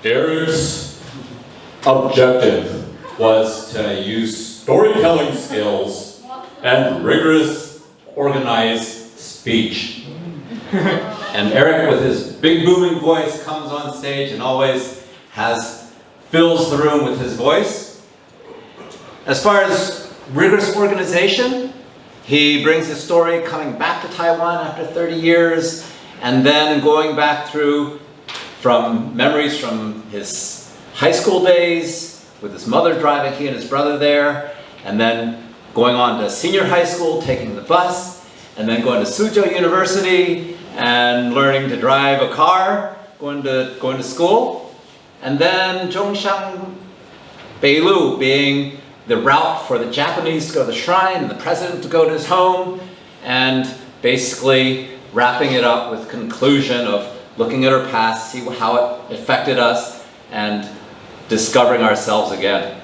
Eric's objective was to use storytelling skills and rigorous, organized speech. And Eric, with his big booming voice, comes on stage and always fills the room with his voice. As far as rigorous organization, he brings his story coming back to Taiwan after 30 years, and then going back through from memories from his high school days, with his mother driving, he and his brother there, and then going on to senior high school, taking the bus, and then going to Suzhou University and learning to drive a car, going to school, and then Zhongshan Beilu being the route for the Japanese to go to the shrine and the president to go to his home, and basically wrapping it up with conclusion of looking at our past, see how it affected us, and discovering ourselves again.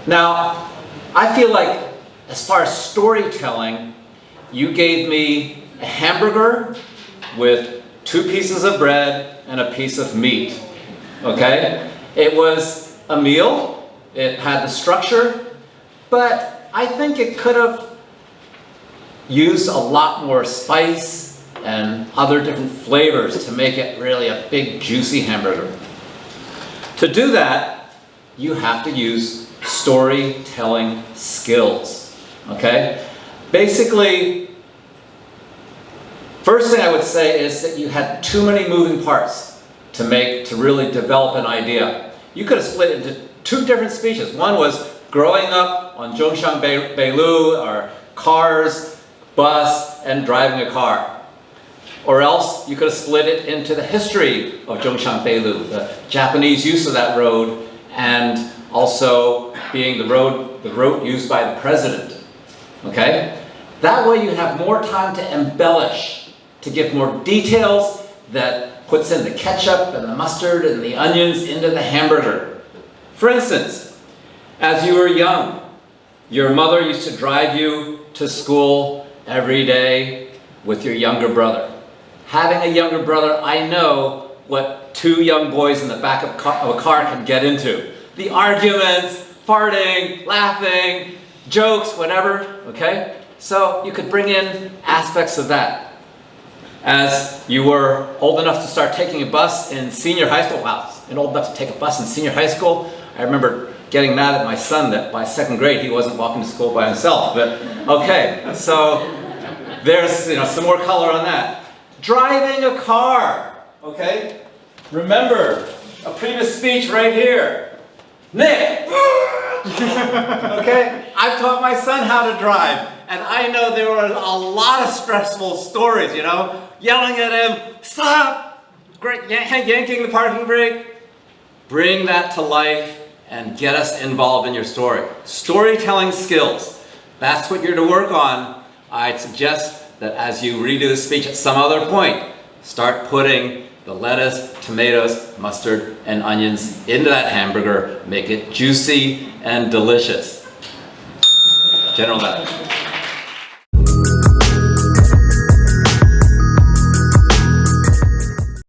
Now, I feel like as far as storytelling, you gave me a hamburger with 2 pieces of bread and a piece of meat, okay? It was a meal, it had the structure, but I think it could have used a lot more spice and other different flavors to make it really a big, juicy hamburger. To do that, you have to use storytelling skills, okay? Basically, first thing I would say is that you had too many moving parts to really develop an idea. You could have split it into 2 different speeches. One was growing up on Zhongshan Beilu, or cars, bus, and driving a car. Or else you could have split it into the history of Zhongshan Beilu, the Japanese use of that road, and also being the road used by the president. Okay? That way you have more time to embellish, to give more details that puts in the ketchup and the mustard and the onions into the hamburger. For instance, as you were young, your mother used to drive you to school every day with your younger brother. Having a younger brother, I know what 2 young boys in the back of a car can get into. The arguments, farting, laughing, jokes, whatever, okay? So you could bring in aspects of that. As you were old enough to start taking a bus in senior high school, and old enough to take a bus in senior high school, I remember getting mad at my son that by 2nd grade he wasn't walking to school by himself. But okay, so there's some more color on that. Driving a car, okay? Remember, a previous speech right here. Nick! Okay? I've taught my son how to drive, and I know there were a lot of stressful stories, yelling at him, stop! Yanking the parking brake. Bring that to life and get us involved in your story. Storytelling skills. That's what you're to work on. I'd suggest that as you redo the speech at some other point, start putting the lettuce, tomatoes, mustard, and onions into that hamburger. Make it juicy and delicious. General Manager.